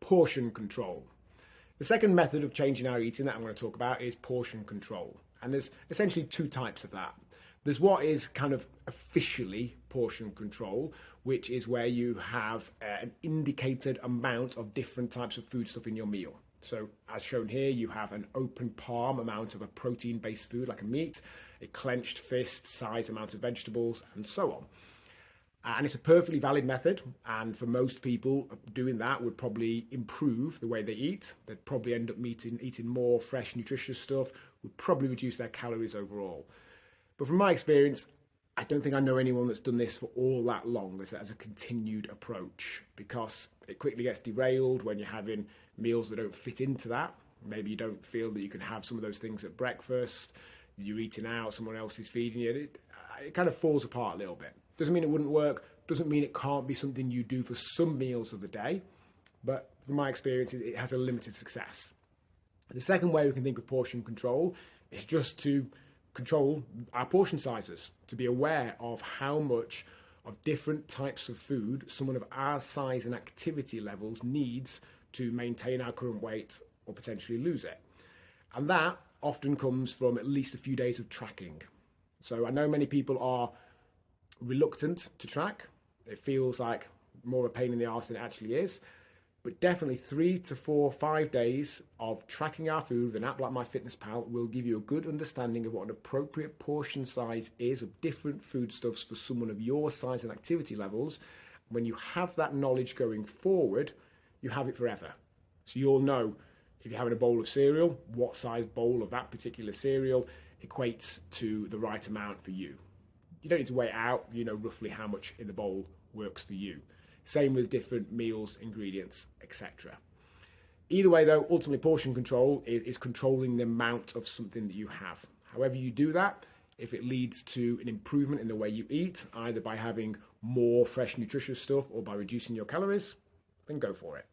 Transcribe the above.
portion control. The second method of changing our eating that I'm going to talk about is portion control. And there's essentially two types of that. There's what is kind of officially portion control, which is where you have an indicated amount of different types of foodstuff in your meal. So as shown here, you have an open palm amount of a protein-based food like a meat, a clenched fist size amount of vegetables, and so on. And it's a perfectly valid method, and for most people, doing that would probably improve the way they eat. They'd probably end up eating more fresh, nutritious stuff, would probably reduce their calories overall. But from my experience, I don't think I know anyone that's done this for all that long as a continued approach, because it quickly gets derailed when you're having meals that don't fit into that. Maybe you don't feel that you can have some of those things at breakfast, you're eating out, someone else is feeding you. It kind of falls apart a little bit. Doesn't mean it wouldn't work, doesn't mean it can't be something you do for some meals of the day, but from my experience, it has a limited success. The second way we can think of portion control is just to control our portion sizes, to be aware of how much of different types of food someone of our size and activity levels needs to maintain our current weight or potentially lose it. And that often comes from at least a few days of tracking. So I know many people are reluctant to track. It feels like more a pain in the arse than it actually is. But definitely 3 to 4, 5 days of tracking our food with an app like MyFitnessPal will give you a good understanding of what an appropriate portion size is of different foodstuffs for someone of your size and activity levels. When you have that knowledge going forward, you have it forever. So you'll know if you're having a bowl of cereal, what size bowl of that particular cereal equates to the right amount for you. You don't need to weigh it out, you know roughly how much in the bowl works for you. Same with different meals, ingredients, etc. Either way though, ultimately portion control is controlling the amount of something that you have. However you do that, if it leads to an improvement in the way you eat, either by having more fresh nutritious stuff or by reducing your calories, then go for it.